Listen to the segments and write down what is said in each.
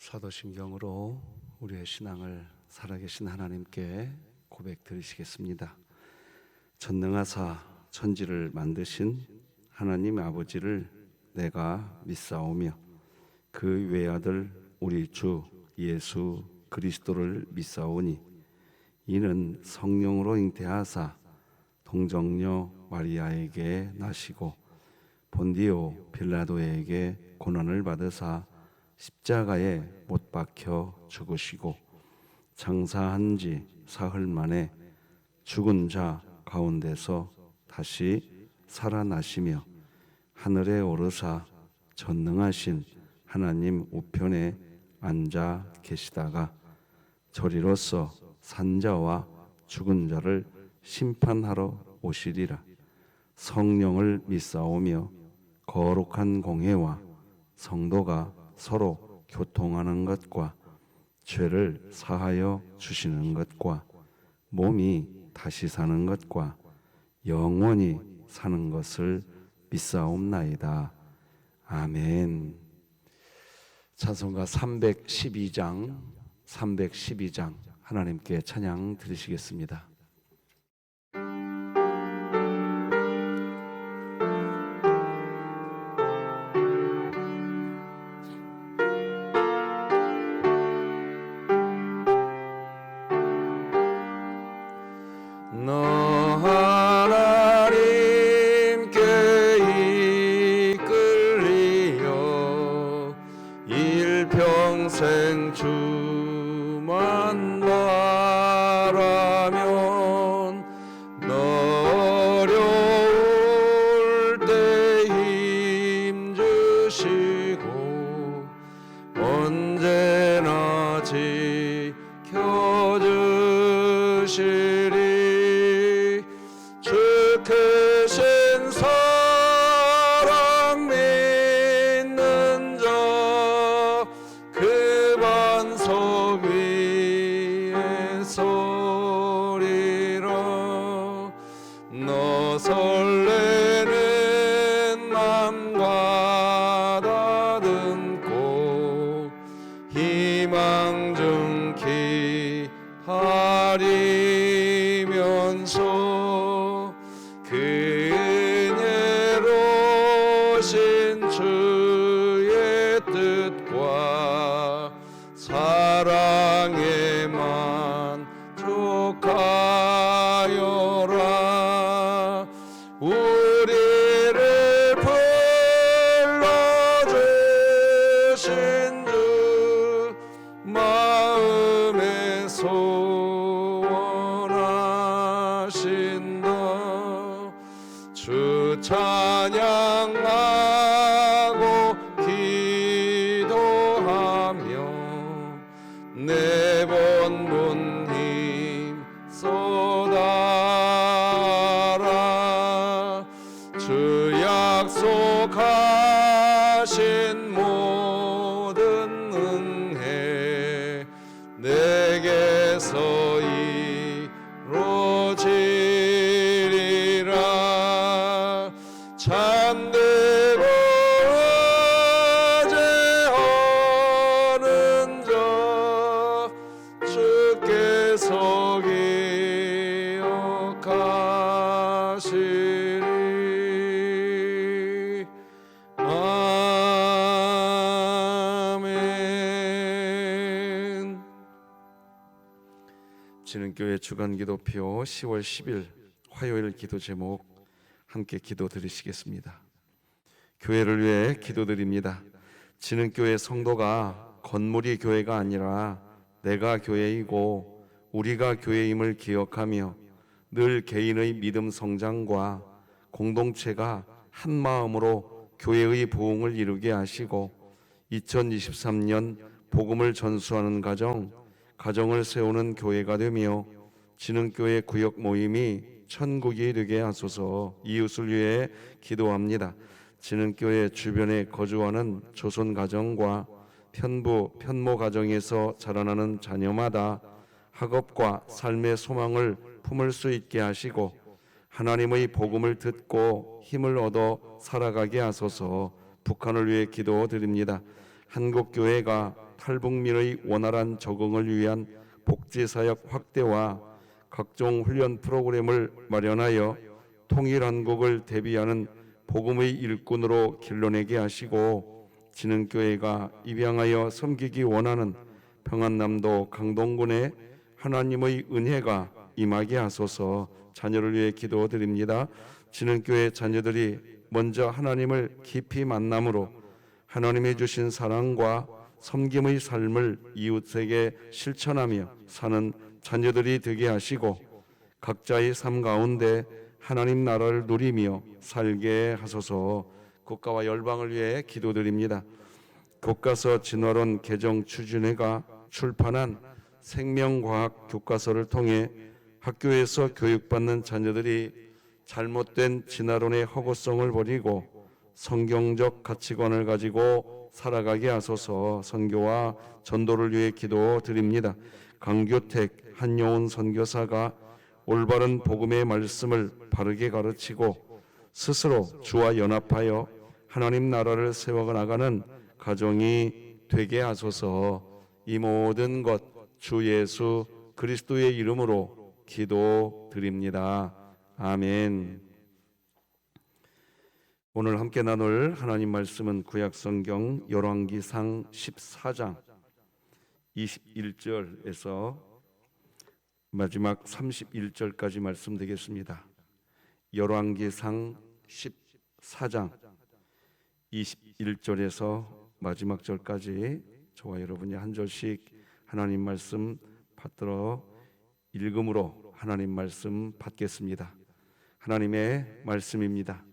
사도신경으로 우리의 신앙을 살아계신 하나님께 고백 드리시겠습니다. 전능하사 천지를 만드신 하나님 아버지를 내가 믿사오며 그 외아들 우리 주 예수 그리스도를 믿사오니 이는 성령으로 잉태하사 동정녀 마리아에게 나시고 본디오 빌라도에게 고난을 받으사 십자가에 못 박혀 죽으시고 장사한 지 사흘 만에 죽은 자 가운데서 다시 살아나시며 하늘에 오르사 전능하신 하나님 우편에 앉아 계시다가 저리로서 산자와 죽은 자를 심판하러 오시리라. 성령을 믿사오며 거룩한 공회와 성도가 서로 교통하는 것과 죄를 사하여 주시는 것과 몸이 다시 사는 것과 영원히 사는 것을 믿사옵나이다. 아멘. 찬송가 312장 하나님께 찬양 드리시겠습니다. 평생 주만 바라면 어려울 때 힘 주시고 언제나 지켜주시리. 주 크신 사랑 믿는 자 그 반석 위에 서리라. 너 설레는 맘과 다듬고 희망 중히 하리면서 그 은혜로신 주의 뜻과 사랑에 만족하여라. 우리를 불러주신 주 마음에 소원하신다. 주 찬양하고 기도하며 내 본분 힘쏟아라. 주 약속하신 모든 은혜 내게서 이루어지리라. 참되고 의지하는 자 주께서 기억하시리. 아멘. 진흥교회 주간기도표 10월 10일 화요일 기도 제목 함께 기도 드리시겠습니다. 교회를 위해 기도드립니다. 진흥교회 성도가 건물이 교회가 아니라 내가 교회이고 우리가 교회임을 기억하며 늘 개인의 믿음 성장과 공동체가 한 마음으로 교회의 부흥을 이루게 하시고 2023년 복음을 전수하는 가정을 세우는 교회가 되며 진흥교회 구역 모임이 천국이 되게 하소서. 이웃을 위해 기도합니다. 진흥교회 주변에 거주하는 조선 가정과 편모 가정에서 자라나는 자녀마다 학업과 삶의 소망을 품을 수 있게 하시고 하나님의 복음을 듣고 힘을 얻어 살아가게 하소서. 북한을 위해 기도드립니다. 한국교회가 탈북민의 원활한 적응을 위한 복지사역 확대와 각종 훈련 프로그램을 마련하여 통일한국을 대비하는 복음의 일꾼으로 길러내게 하시고, 진흥교회가 입양하여 섬기기 원하는 평안남도 강동군에 하나님의 은혜가 임하게 하소서. 자녀를 위해 기도드립니다. 진흥교회 자녀들이 먼저 하나님을 깊이 만남으로 하나님이 주신 사랑과 섬김의 삶을 이웃에게 실천하며 사는 자녀들이 되게 하시고, 각자의 삶 가운데 하나님 나라를 누리며 살게 하소서. 국가와 열방을 위해 기도드립니다. 교과서 진화론 개정 추진회가 출판한 생명과학 교과서를 통해 학교에서 교육받는 자녀들이 잘못된 진화론의 허구성을 버리고 성경적 가치관을 가지고 살아가게 하소서. 선교와 전도를 위해 기도드립니다. 강규택 한용운 선교사가 올바른 복음의 말씀을 바르게 가르치고 스스로 주와 연합하여 하나님 나라를 세워나가는 가정이 되게 하소서. 이 모든 것 주 예수 그리스도의 이름으로 기도드립니다. 아멘. 오늘 함께 나눌 하나님 말씀은 구약성경 열왕기상 14장 21절에서 마지막 31절까지 말씀드리겠습니다. 열왕기상 14장 21절에서 마지막 절까지 저와 여러분이 한 절씩 하나님 말씀 받들어 읽음으로 하나님 말씀 받겠습니다. 하나님의 말씀입니다.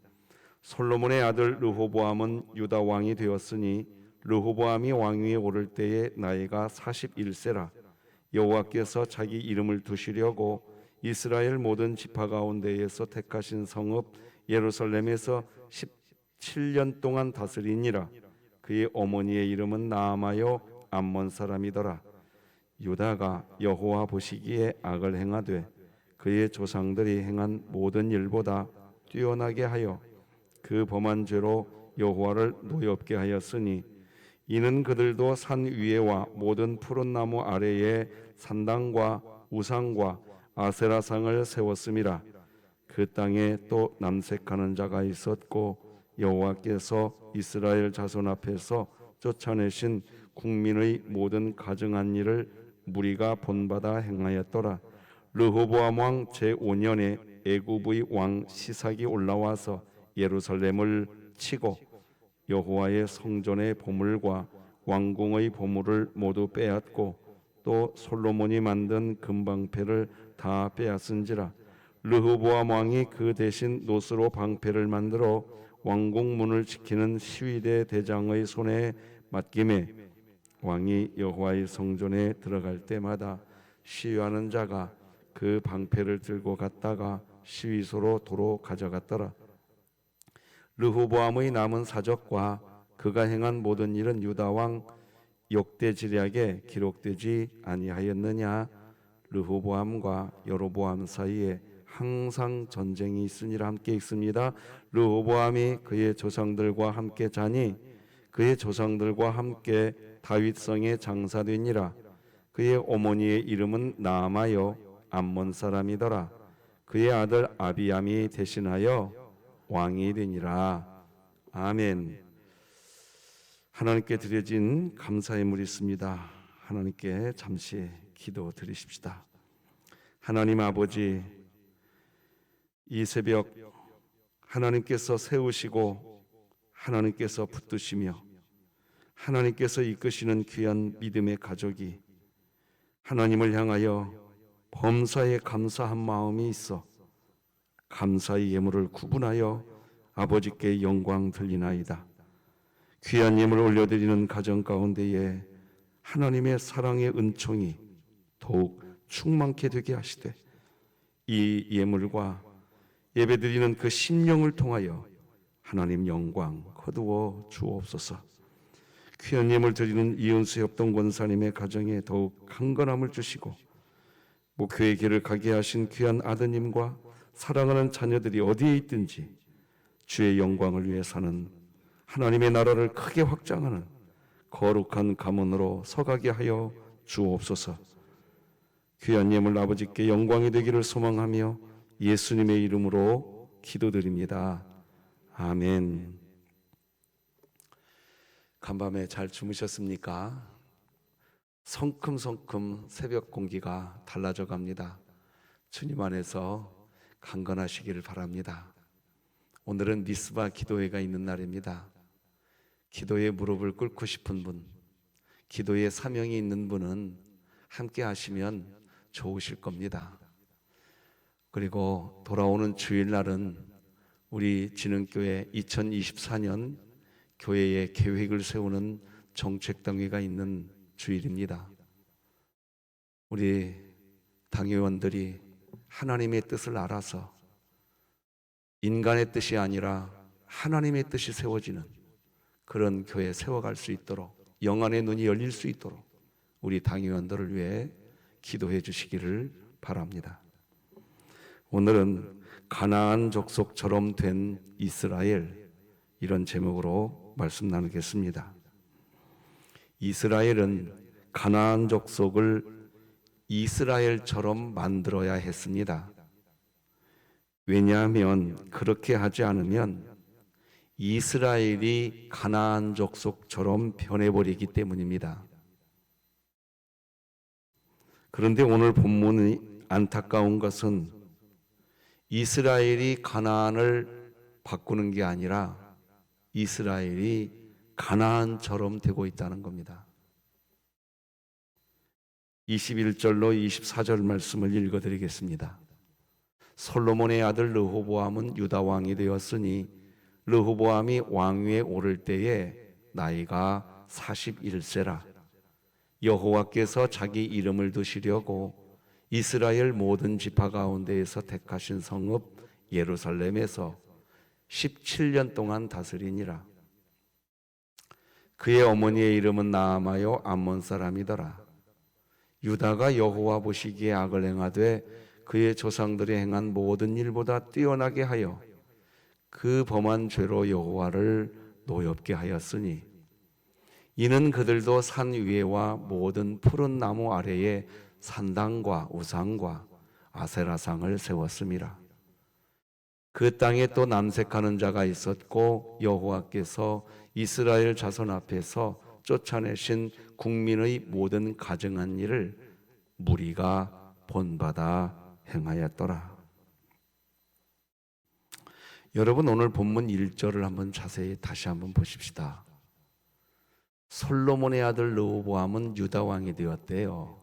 솔로몬의 아들 르호보암은 유다 왕이 되었으니 르호보암이 왕위에 오를 때에 나이가 41세라. 여호와께서 자기 이름을 두시려고 이스라엘 모든 지파 가운데에서 택하신 성읍 예루살렘에서 17년 동안 다스리니라. 그의 어머니의 이름은 나아마요 암몬 사람이더라. 유다가 여호와 보시기에 악을 행하되 그의 조상들이 행한 모든 일보다 뛰어나게 하여 그 범한 죄로 여호와를 노엽게 하였으니, 이는 그들도 산 위에와 모든 푸른 나무 아래에 산당과 우상과 아세라상을 세웠음이라. 그 땅에 또 남색하는 자가 있었고 여호와께서 이스라엘 자손 앞에서 쫓아내신 국민의 모든 가증한 일을 무리가 본받아 행하였더라. 르호보암 왕 제5년에 애굽의 왕 시삭이 올라와서 예루살렘을 치고 여호와의 성전의 보물과 왕궁의 보물을 모두 빼앗고 또 솔로몬이 만든 금방패를 다 빼앗은지라. 르호보암 왕이 그 대신 노스로 방패를 만들어 왕궁 문을 지키는 시위대 대장의 손에 맡김에 왕이 여호와의 성전에 들어갈 때마다 시위하는 자가 그 방패를 들고 갔다가 시위소로 도로 가져갔더라. 르호보암의 남은 사적과 그가 행한 모든 일은 유다 왕 역대지략에 기록되지 아니하였느냐. 르호보암과 여로보암 사이에 항상 전쟁이 있으니라. 함께 읽습니다. 르호보암이 그의 조상들과 함께 자니 그의 조상들과 함께 다윗성에 장사되니라. 그의 어머니의 이름은 나아마요 암몬 사람이더라. 그의 아들 아비암이 대신하여 왕이 되니라. 아멘. 하나님께 드려진 감사의 물이 있습니다. 하나님께 잠시 기도 드리십시다. 하나님 아버지, 이 새벽 하나님께서 세우시고 하나님께서 붙드시며 하나님께서 이끄시는 귀한 믿음의 가족이 하나님을 향하여 범사에 감사한 마음이 있어 감사의 예물을 구분하여 아버지께 영광 돌리나이다. 귀한 예물 올려드리는 가정 가운데에 하나님의 사랑의 은총이 더욱 충만케 되게 하시되 이 예물과 예배드리는 그 심령을 통하여 하나님 영광 거두어 주옵소서. 귀한 예물 드리는 이은수 협동 권사님의 가정에 더욱 강건함을 주시고 목회의 길을 가게 하신 귀한 아드님과 사랑하는 자녀들이 어디에 있든지 주의 영광을 위해 사는 하나님의 나라를 크게 확장하는 거룩한 가문으로 서가게 하여 주옵소서. 귀한 예물 아버지께 영광이 되기를 소망하며 예수님의 이름으로 기도드립니다. 아멘. 간밤에 잘 주무셨습니까? 성큼성큼 새벽 공기가 달라져 갑니다. 주님 안에서 강건하시기를 바랍니다. 오늘은 미스바 기도회가 있는 날입니다. 기도에 무릎을 꿇고 싶은 분, 기도에 사명이 있는 분은 함께 하시면 좋으실 겁니다. 그리고 돌아오는 주일날은 우리 진흥교회 2024년 교회의 계획을 세우는 정책당회가 있는 주일입니다. 우리 당회원들이 하나님의 뜻을 알아서 인간의 뜻이 아니라 하나님의 뜻이 세워지는 그런 교회 세워갈 수 있도록, 영안의 눈이 열릴 수 있도록 우리 당회원들을 위해 기도해 주시기를 바랍니다. 오늘은 가나안 족속처럼 된 이스라엘, 이런 제목으로 말씀 나누겠습니다. 이스라엘은 가나안 족속을 이스라엘처럼 만들어야 했습니다. 왜냐하면 그렇게 하지 않으면 이스라엘이 가나안 족속처럼 변해버리기 때문입니다. 그런데 오늘 본문이 안타까운 것은 이스라엘이 가나안을 바꾸는 게 아니라 이스라엘이 가나안처럼 되고 있다는 겁니다. 21절로 24절 말씀을 읽어드리겠습니다. 솔로몬의 아들 르호보암은 유다 왕이 되었으니 르호보암이 왕위에 오를 때에 나이가 41세라. 여호와께서 자기 이름을 두시려고 이스라엘 모든 지파 가운데에서 택하신 성읍 예루살렘에서 17년 동안 다스리니라. 그의 어머니의 이름은 나아마요 암몬 사람이더라. 유다가 여호와 보시기에 악을 행하되 그의 조상들이 행한 모든 일보다 뛰어나게 하여 그 범한 죄로 여호와를 노엽게 하였으니 이는 그들도 산 위에와 모든 푸른 나무 아래에 산당과 우상과 아세라상을 세웠음이라. 그 땅에 또 남색하는 자가 있었고 여호와께서 이스라엘 자손 앞에서 쫓아내신 국민의 모든 가증한 일을 무리가 본받아 행하였더라. 여러분, 오늘 본문 1절을 한번 자세히 다시 한번 보십시다. 솔로몬의 아들 르호보암은 유다 왕이 되었대요.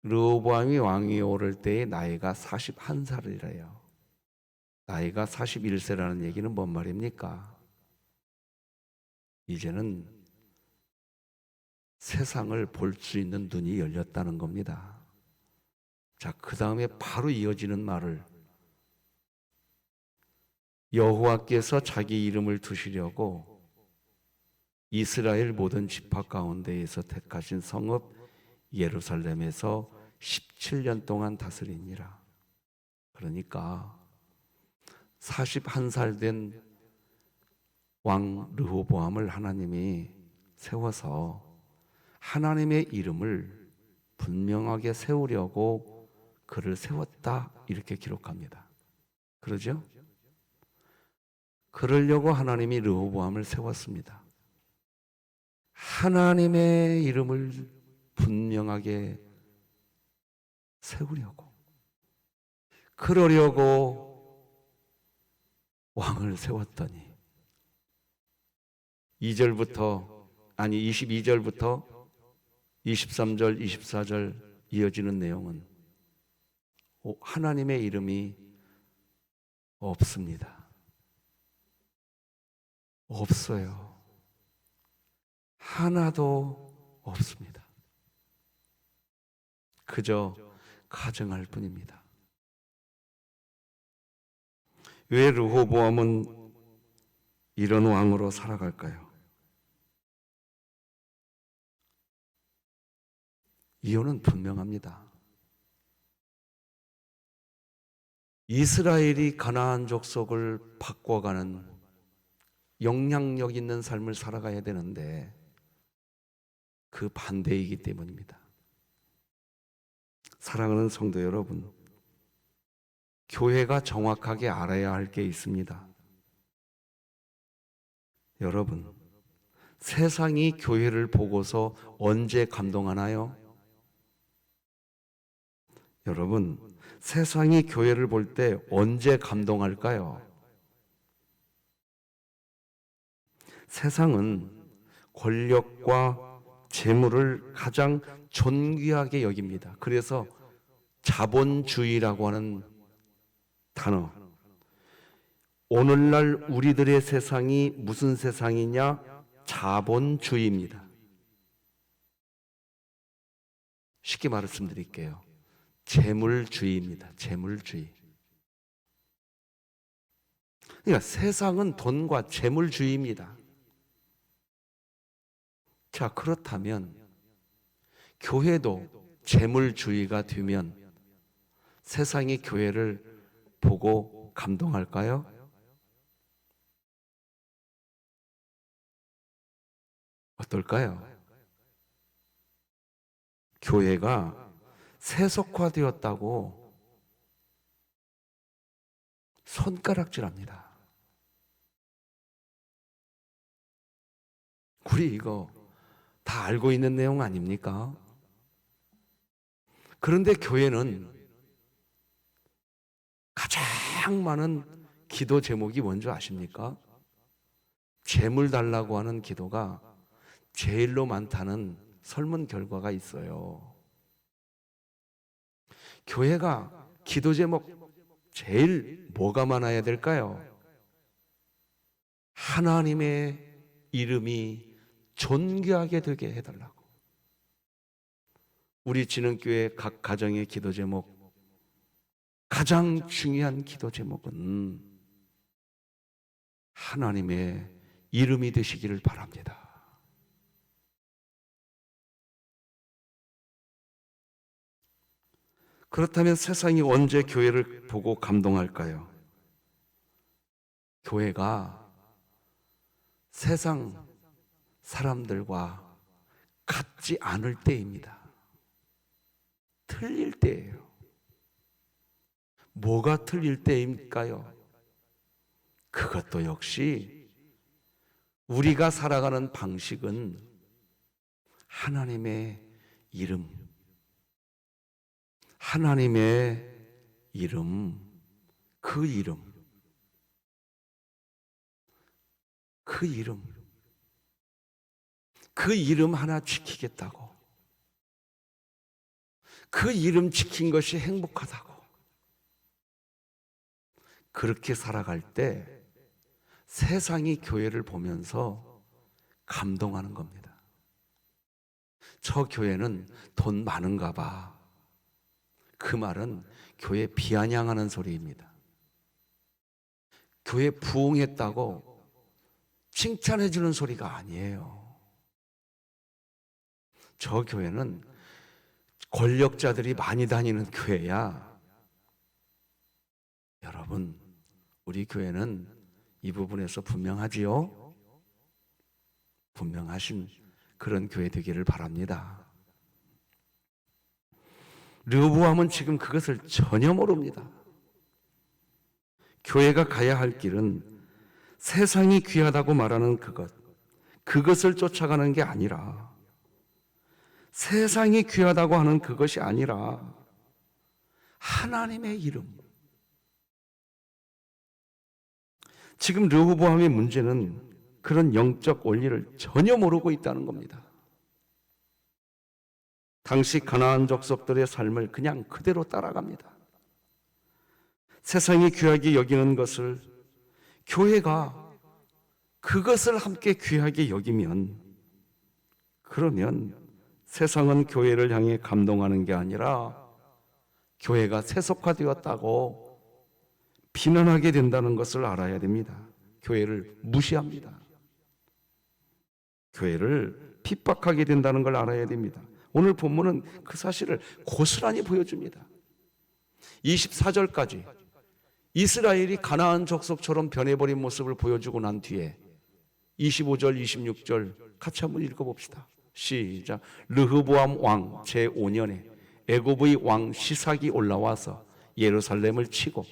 르호보암이 왕위에 오를 때의 나이가 41살이래요. 나이가 41세라는 얘기는 뭔 말입니까? 이제는 세상을 볼 수 있는 눈이 열렸다는 겁니다. 자, 그 다음에 바로 이어지는 말을 여호와께서 자기 이름을 두시려고 이스라엘 모든 지파 가운데에서 택하신 성읍 예루살렘에서 17년 동안 다스리니라. 그러니까 41살 된 왕 르호보암을 하나님이 세워서 하나님의 이름을 분명하게 세우려고 그를 세웠다, 이렇게 기록합니다. 그러죠? 그러려고 하나님이 르호보암을 세웠습니다. 하나님의 이름을 분명하게 세우려고, 그러려고 왕을 세웠더니 22절부터 23절, 24절 이어지는 내용은 하나님의 이름이 없습니다. 없어요. 하나도 없습니다. 그저 가증할 뿐입니다. 왜 르호보암은 이런 왕으로 살아갈까요? 이유는 분명합니다. 이스라엘이 가나안 족속을 바꿔가는 영향력 있는 삶을 살아가야 되는데 그 반대이기 때문입니다. 사랑하는 성도 여러분, 교회가 정확하게 알아야 할 게 있습니다. 여러분, 세상이 교회를 보고서 언제 감동하나요? 여러분, 세상이 교회를 볼 때 언제 감동할까요? 세상은 권력과 재물을 가장 존귀하게 여깁니다. 그래서 자본주의라고 하는 단어, 오늘날 우리들의 세상이 무슨 세상이냐? 자본주의입니다. 쉽게 말씀드릴게요. 재물주의입니다. 재물주의. 그러니까 세상은 돈과 재물주의입니다. 자, 그렇다면 교회도 재물주의가 되면 세상이 교회를 보고 감동할까요? 어떨까요? 교회가 세속화되었다고 손가락질합니다. 우리 이거 다 알고 있는 내용 아닙니까? 그런데 교회는 가장 많은 기도 제목이 뭔지 아십니까? 재물 달라고 하는 기도가 제일로 많다는 설문 결과가 있어요. 교회가 기도 제목 제일 뭐가 많아야 될까요? 하나님의 이름이 존귀하게 되게 해달라고. 우리 진흥교회 각 가정의 기도 제목, 가장 중요한 기도 제목은 하나님의 이름이 되시기를 바랍니다. 그렇다면 세상이 언제 교회를 보고 감동할까요? 교회가 세상 사람들과 같지 않을 때입니다. 틀릴 때예요. 뭐가 틀릴 때일까요? 그것도 역시 우리가 살아가는 방식은 하나님의 이름, 하나님의 이름, 그 이름, 그 이름, 그 이름 하나 지키겠다고, 그 이름 지킨 것이 행복하다고, 그렇게 살아갈 때 세상이 교회를 보면서 감동하는 겁니다. 저 교회는 돈 많은가 봐. 그 말은 교회 비아냥하는 소리입니다. 교회 부흥했다고 칭찬해 주는 소리가 아니에요. 저 교회는 권력자들이 많이 다니는 교회야. 여러분, 우리 교회는 이 부분에서 분명하지요? 분명하신 그런 교회 되기를 바랍니다. 르호보암은 지금 그것을 전혀 모릅니다. 교회가 가야 할 길은 세상이 귀하다고 말하는 그것을 쫓아가는 게 아니라, 세상이 귀하다고 하는 그것이 아니라 하나님의 이름. 지금 르호보암의 문제는 그런 영적 원리를 전혀 모르고 있다는 겁니다. 당시 가나안 족속들의 삶을 그냥 그대로 따라갑니다. 세상이 귀하게 여기는 것을 교회가 그것을 함께 귀하게 여기면, 그러면 세상은 교회를 향해 감동하는 게 아니라 교회가 세속화되었다고 비난하게 된다는 것을 알아야 됩니다. 교회를 무시합니다. 교회를 핍박하게 된다는 걸 알아야 됩니다. 오늘 본문은 그 사실을 고스란히 보여줍니다. 24절까지 이스라엘이 가나안 족속처럼 변해버린 모습을 보여주고 난 뒤에 25절, 26절 같이 한번 읽어봅시다. 시작. 르흐보암 왕 제5년에 애굽의 왕 시삭이 올라와서 예루살렘을 치고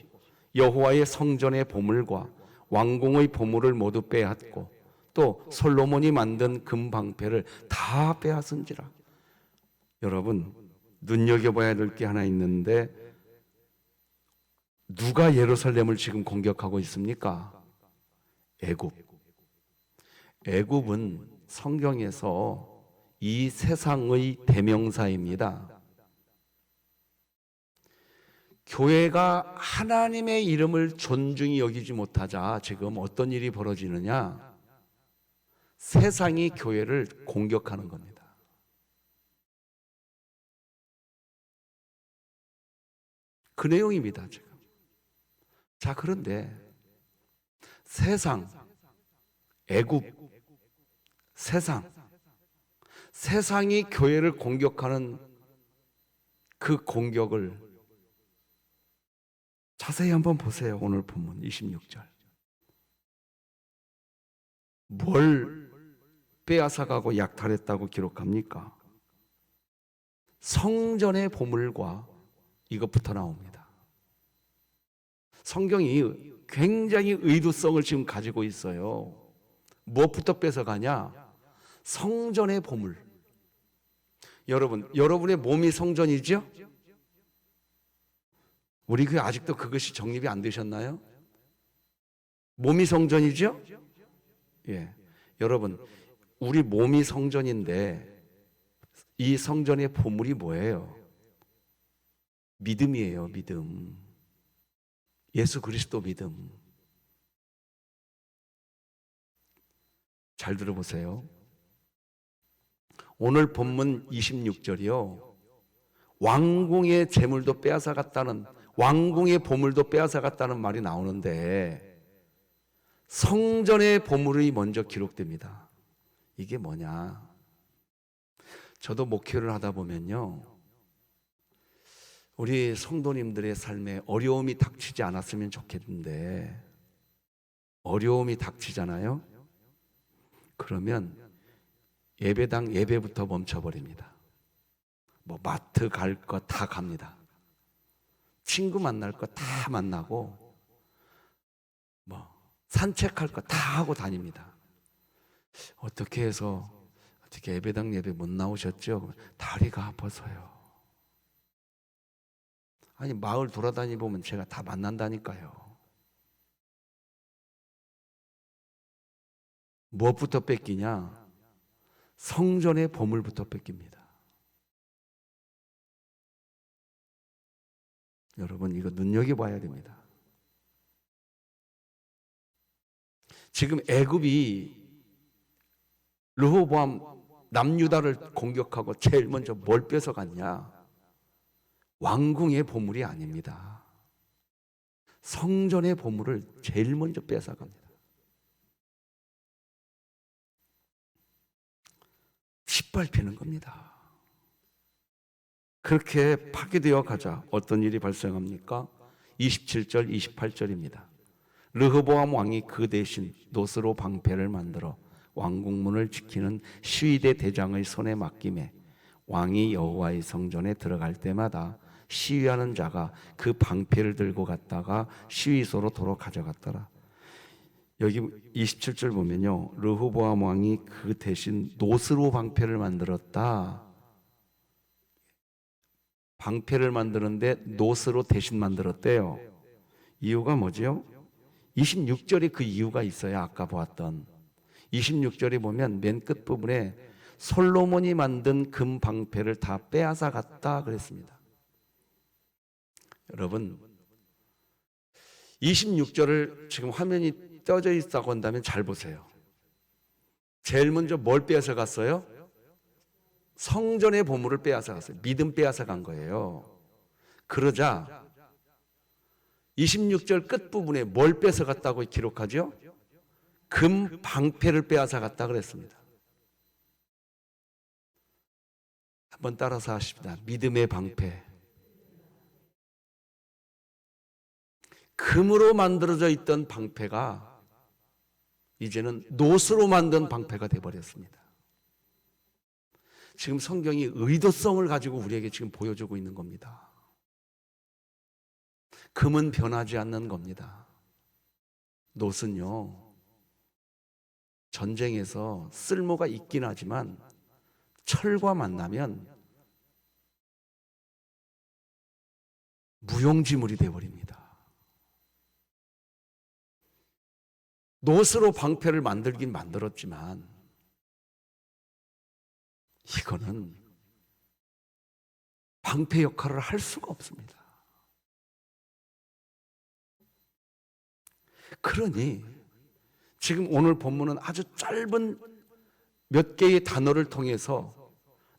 여호와의 성전의 보물과 왕궁의 보물을 모두 빼앗고 또 솔로몬이 만든 금방패를 다 빼앗은지라. 여러분, 눈여겨봐야 될 게 하나 있는데, 누가 예루살렘을 지금 공격하고 있습니까? 애굽. 애굽은 성경에서 이 세상의 대명사입니다. 교회가 하나님의 이름을 존중히 여기지 못하자 지금 어떤 일이 벌어지느냐? 세상이 교회를 공격하는 겁니다. 그 내용입니다, 지금. 자, 그런데 세상, 애굽, 세상이 교회를 공격하는 그 공격을 자세히 한번 보세요. 오늘 본문 26절. 뭘 빼앗아가고 약탈했다고 기록합니까? 성전의 보물과 이것부터 나옵니다. 성경이 굉장히 의도성을 지금 가지고 있어요. 무엇부터 뺏어가냐? 성전의 보물. 여러분, 여러분의 몸이 성전이죠? 우리 교회 아직도 그것이 정립이 안 되셨나요? 몸이 성전이죠? 예. 여러분, 우리 몸이 성전인데 이 성전의 보물이 뭐예요? 믿음이에요, 믿음. 예수 그리스도 믿음. 잘 들어보세요. 오늘 본문 26절이요. 왕궁의 재물도 빼앗아갔다는, 왕궁의 보물도 빼앗아갔다는 말이 나오는데 성전의 보물이 먼저 기록됩니다. 이게 뭐냐? 저도 목회를 하다 보면요, 우리 성도님들의 삶에 어려움이 닥치지 않았으면 좋겠는데 어려움이 닥치잖아요? 그러면 예배당 예배부터 멈춰버립니다. 뭐 마트 갈 거 다 갑니다. 친구 만날 거 다 만나고 뭐 산책할 거 다 하고 다닙니다. 어떻게 해서 어떻게 예배당 예배 못 나오셨죠? 다리가 아파서요. 아니, 마을 돌아다니 보면 제가 다 만난다니까요. 무엇부터 뺏기냐? 성전의 보물부터 뺏깁니다. 여러분, 이거 눈여겨봐야 됩니다. 지금 애굽이 르호보암 남유다를 공격하고 제일 먼저 뭘 뺏어갔냐? 왕궁의 보물이 아닙니다. 성전의 보물을 제일 먼저 뺏어갑니다. 짓밟히는 겁니다. 그렇게 파괴되어 가자 어떤 일이 발생합니까? 27절, 28절입니다. 르호보암 왕이 그 대신 노스로 방패를 만들어 왕궁문을 지키는 시위대 대장의 손에 맡김에 왕이 여호와의 성전에 들어갈 때마다 시위하는 자가 그 방패를 들고 갔다가 시위소로 도로 가져갔더라. 여기 27절 보면요, 르호보암 왕이 그 대신 노스로 방패를 만들었다. 방패를 만드는데 노스로 대신 만들었대요. 이유가 뭐죠? 26절에 그 이유가 있어요. 아까 보았던 26절에 보면 맨 끝부분에 솔로몬이 만든 금 방패를 다 빼앗아 갔다 그랬습니다. 여러분, 26절을 지금 화면이 떠져 있다고 한다면 잘 보세요. 제일 먼저 뭘 빼앗아 갔어요? 성전의 보물을 빼앗아 갔어요. 믿음 빼앗아 간 거예요. 그러자 26절 끝부분에 뭘 뺏어 갔다고 기록하죠? 금 방패를 빼앗아 갔다 그랬습니다. 한번 따라서 하십니다. 믿음의 방패. 금으로 만들어져 있던 방패가 이제는 노스로 만든 방패가 되어버렸습니다. 지금 성경이 의도성을 가지고 우리에게 지금 보여주고 있는 겁니다. 금은 변하지 않는 겁니다. 놋은요, 전쟁에서 쓸모가 있긴 하지만 철과 만나면 무용지물이 되어버립니다. 놋으로 방패를 만들긴 만들었지만 이거는 방패 역할을 할 수가 없습니다. 그러니 지금 오늘 본문은 아주 짧은 몇 개의 단어를 통해서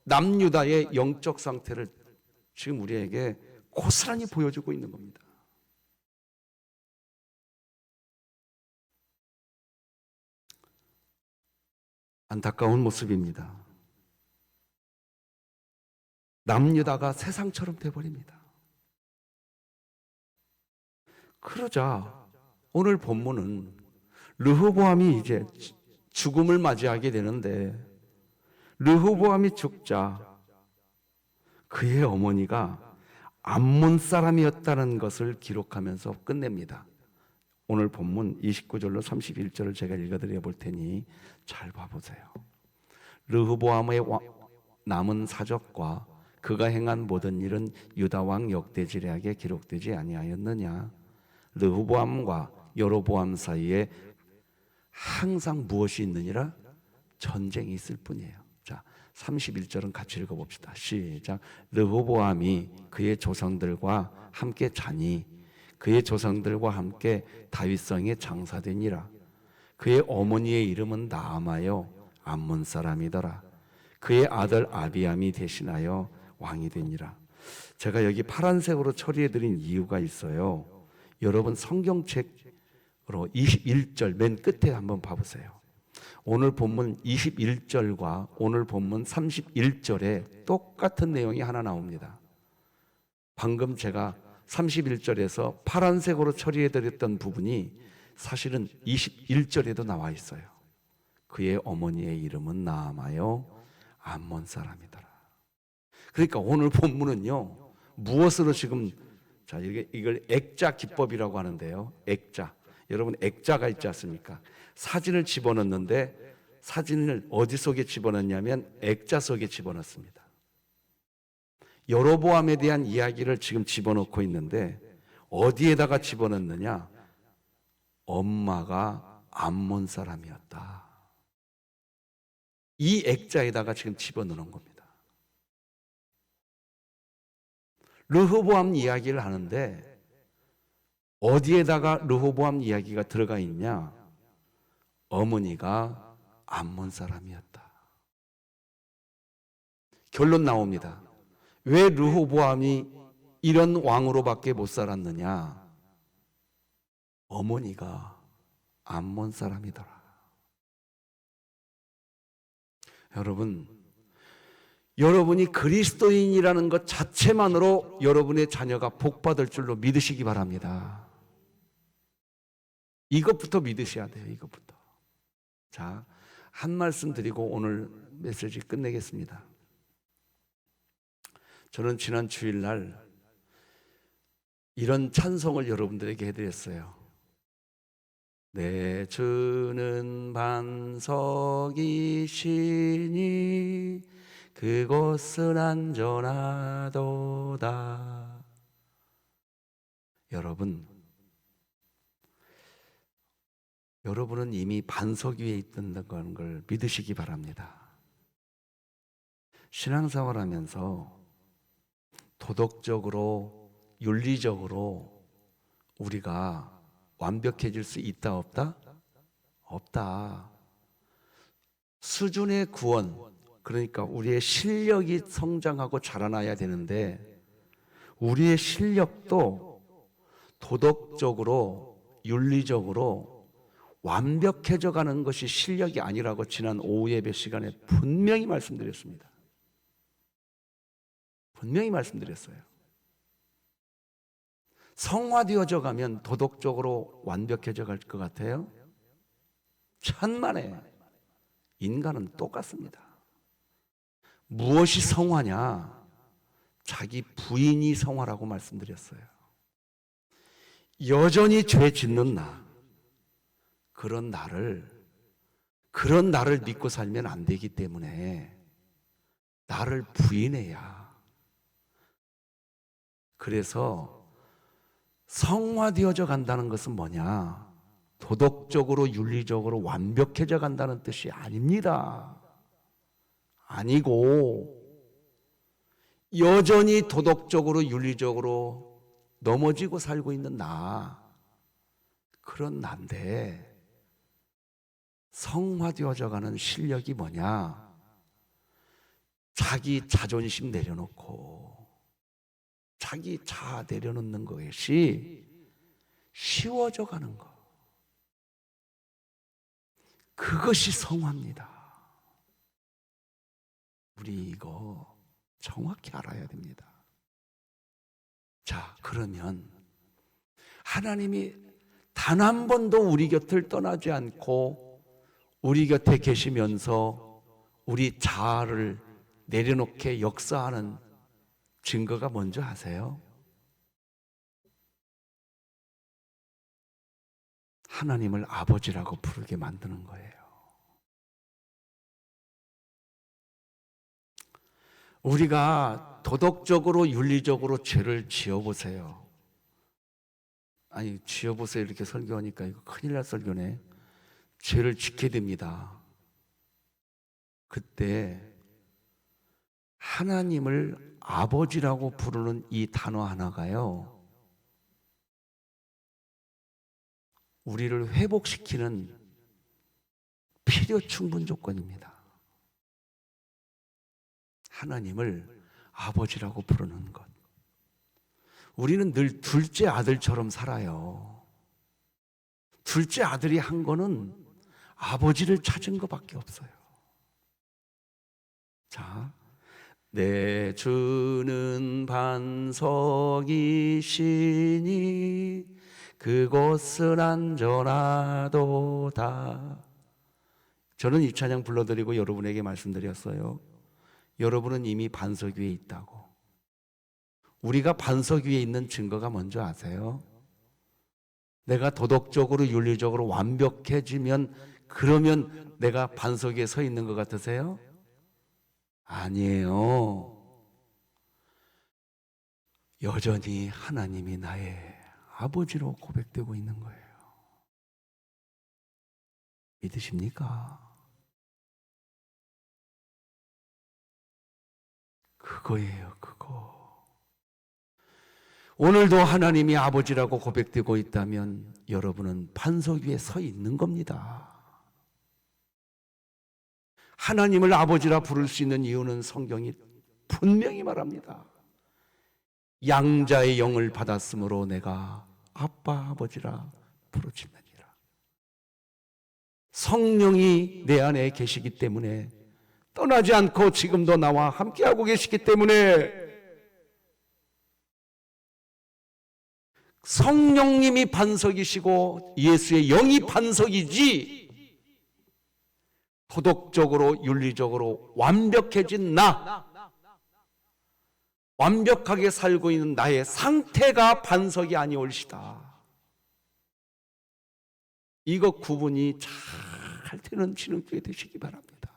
남유다의 영적 상태를 지금 우리에게 고스란히 보여주고 있는 겁니다. 안타까운 모습입니다. 남유다가 세상처럼 돼버립니다. 그러자 오늘 본문은 르호보암이 이제 죽음을 맞이하게 되는데, 르호보암이 죽자 그의 어머니가 암몬 사람이었다는 것을 기록하면서 끝냅니다. 오늘 본문 29절로 31절을 제가 읽어드려 볼 테니 잘 봐보세요. 르호보암의 남은 사적과 그가 행한 모든 일은 유다왕 역대지략에 기록되지 아니하였느냐. 르호보암과 여로보암 사이에 항상 무엇이 있느니라? 전쟁이 있을 뿐이에요. 자, 31절은 같이 읽어봅시다. 시작. 르호보암이 그의 조상들과 함께 자니 그의 조상들과 함께 다윗성에 장사되니라. 그의 어머니의 이름은 나아마요 암몬 사람이더라. 그의 아들 아비암이 대신하여 왕이 되니라. 제가 여기 파란색으로 처리해드린 이유가 있어요. 여러분 성경책으로 21절 맨 끝에 한번 봐보세요. 오늘 본문 21절과 오늘 본문 31절에 똑같은 내용이 하나 나옵니다. 방금 제가 31절에서 파란색으로 처리해드렸던 부분이 사실은 21절에도 나와 있어요. 그의 어머니의 이름은 나아마요 암몬 사람이더라. 그러니까 오늘 본문은요, 무엇으로 지금, 자, 이걸 액자 기법이라고 하는데요. 액자. 여러분 액자가 있지 않습니까? 사진을 집어넣는데 사진을 어디 속에 집어넣냐면 액자 속에 집어넣습니다. 여로보암에 대한 이야기를 지금 집어넣고 있는데 어디에다가 집어넣느냐? 엄마가 암몬 사람이었다. 이 액자에다가 지금 집어넣는 겁니다. 르호보암 이야기를 하는데 어디에다가 르호보암 이야기가 들어가 있냐? 어머니가 암몬 사람이었다. 결론 나옵니다. 왜 르호보암이 이런 왕으로밖에 못 살았느냐? 어머니가 암몬 사람이더라. 여러분이 그리스도인이라는 것 자체만으로 여러분의 자녀가 복받을 줄로 믿으시기 바랍니다. 이것부터 믿으셔야 돼요. 이것부터. 자, 한 말씀 드리고 오늘 메시지 끝내겠습니다. 저는 지난 주일날 이런 찬송을 여러분들에게 해드렸어요. 내 주는 반석이시니 그곳은 안전하도다. 여러분은 이미 반석 위에 있다는 걸 믿으시기 바랍니다. 신앙생활 하면서 도덕적으로, 윤리적으로 우리가 완벽해질 수 있다, 없다? 없다. 수준의 구원, 그러니까 우리의 실력이 성장하고 자라나야 되는데 우리의 실력도 도덕적으로, 윤리적으로 완벽해져 가는 것이 실력이 아니라고 지난 오후 예배 시간에 분명히 말씀드렸습니다. 분명히 말씀드렸어요. 성화되어져 가면 도덕적으로 완벽해져 갈 것 같아요? 천만에. 인간은 똑같습니다. 무엇이 성화냐? 자기 부인이 성화라고 말씀드렸어요. 여전히 죄 짓는 나, 그런 나를 믿고 살면 안 되기 때문에 나를 부인해야. 그래서 성화되어져 간다는 것은 뭐냐? 도덕적으로 윤리적으로 완벽해져 간다는 뜻이 아닙니다. 아니고 여전히 도덕적으로 윤리적으로 넘어지고 살고 있는 나, 그런 나인데 성화되어져 가는 실력이 뭐냐? 자기 자존심 내려놓고 자기 자아 내려놓는 것이 쉬워져 가는 것, 그것이 성화입니다. 우리 이거 정확히 알아야 됩니다. 자, 그러면 하나님이 단 한 번도 우리 곁을 떠나지 않고 우리 곁에 계시면서 우리 자아를 내려놓게 역사하는 증거가 뭔지 아세요? 하나님을 아버지라고 부르게 만드는 거예요. 우리가 도덕적으로 윤리적으로 죄를 지어보세요. 아니, 지어보세요 이렇게 설교하니까 이거 큰일 날 설교네. 죄를 짓게 됩니다. 그때 하나님을 아버지라고 부르는 이 단어 하나가요, 우리를 회복시키는 필요 충분 조건입니다. 하나님을 아버지라고 부르는 것. 우리는 늘 둘째 아들처럼 살아요. 둘째 아들이 한 거는 아버지를 찾은 것밖에 없어요. 자, 내 주는 반석이시니 그곳은 안전하도다. 저는 이 찬양 불러드리고 여러분에게 말씀드렸어요. 여러분은 이미 반석 위에 있다고. 우리가 반석 위에 있는 증거가 뭔지 아세요? 내가 도덕적으로 윤리적으로 완벽해지면 그러면 내가 반석 위에 서 있는 것 같으세요? 아니에요. 여전히 하나님이 나의 아버지로 고백되고 있는 거예요. 믿으십니까? 그거예요, 그거. 오늘도 하나님이 아버지라고 고백되고 있다면 여러분은 반석 위에 서 있는 겁니다. 하나님을 아버지라 부를 수 있는 이유는 성경이 분명히 말합니다. 양자의 영을 받았으므로 내가 아빠 아버지라 부르짖느니라. 성령이 내 안에 계시기 때문에, 떠나지 않고 지금도 나와 함께하고 계시기 때문에, 성령님이 반석이시고 예수의 영이 반석이지, 도덕적으로 윤리적으로 완벽해진 나, 완벽하게 살고 있는 나의 상태가 반석이 아니올시다. 이거 구분이 잘 되는 신앙교회 되시기 바랍니다.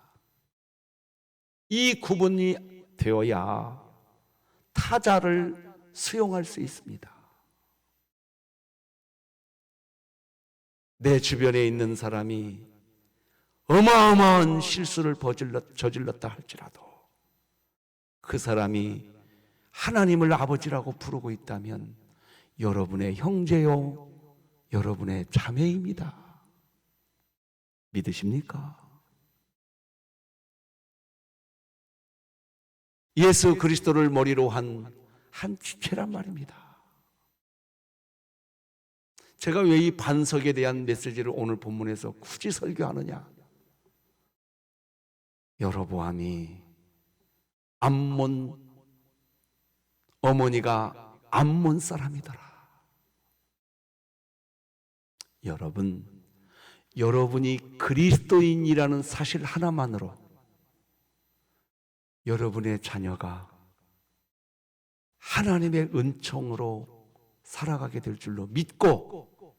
이 구분이 되어야 타자를 수용할 수 있습니다. 내 주변에 있는 사람이 어마어마한 실수를 저질렀다 할지라도 그 사람이 하나님을 아버지라고 부르고 있다면 여러분의 형제요, 여러분의 자매입니다. 믿으십니까? 예수 그리스도를 머리로 한 지체란 말입니다. 제가 왜 이 반석에 대한 메시지를 오늘 본문에서 굳이 설교하느냐? 여로보암이 암몬, 어머니가 암몬 사람이더라. 여러분이 그리스도인이라는 사실 하나만으로 여러분의 자녀가 하나님의 은총으로 살아가게 될 줄로 믿고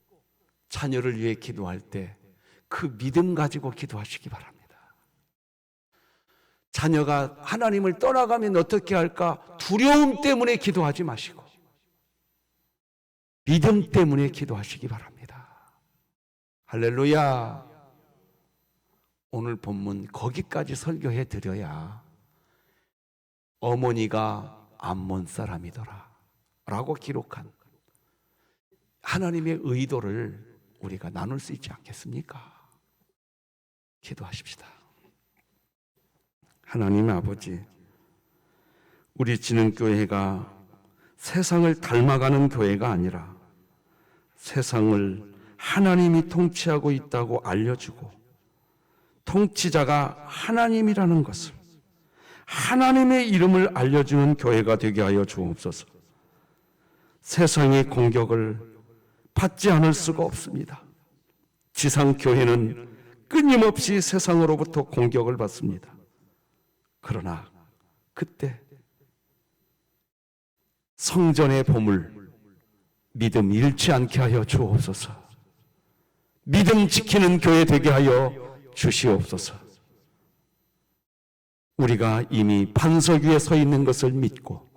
자녀를 위해 기도할 때 그 믿음 가지고 기도하시기 바랍니다. 자녀가 하나님을 떠나가면 어떻게 할까? 두려움 때문에 기도하지 마시고 믿음 때문에 기도하시기 바랍니다. 할렐루야. 오늘 본문 거기까지 설교해 드려야 어머니가 암몬 사람이더라 라고 기록한 하나님의 의도를 우리가 나눌 수 있지 않겠습니까? 기도하십시다. 하나님 아버지, 우리 진흥교회가 세상을 닮아가는 교회가 아니라 세상을 하나님이 통치하고 있다고 알려주고 통치자가 하나님이라는 것을, 하나님의 이름을 알려주는 교회가 되게 하여 주옵소서. 세상의 공격을 받지 않을 수가 없습니다. 지상교회는 끊임없이 세상으로부터 공격을 받습니다. 그러나 그때 성전의 보물 믿음 잃지 않게 하여 주옵소서. 믿음 지키는 교회 되게 하여 주시옵소서. 우리가 이미 반석 위에 서 있는 것을 믿고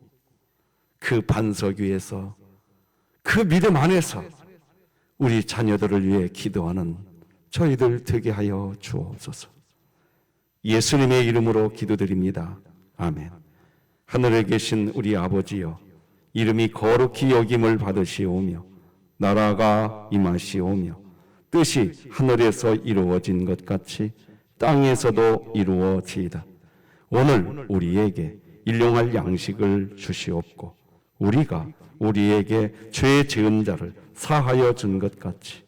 그 반석 위에서 그 믿음 안에서 우리 자녀들을 위해 기도하는 저희들 되게 하여 주옵소서. 예수님의 이름으로 기도드립니다. 아멘. 하늘에 계신 우리 아버지여, 이름이 거룩히 여김을 받으시오며 나라가 임하시오며 뜻이 하늘에서 이루어진 것 같이 땅에서도 이루어지이다. 오늘 우리에게 일용할 양식을 주시옵고 우리가 우리에게 죄 지은 자를 사하여 준 것 같이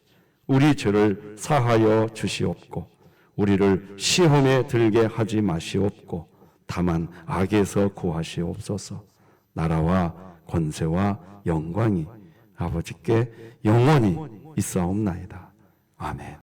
우리 죄를 사하여 주시옵고 우리를 시험에 들게 하지 마시옵고 다만 악에서 구하시옵소서. 나라와 권세와 영광이 아버지께 영원히 있사옵나이다. 아멘.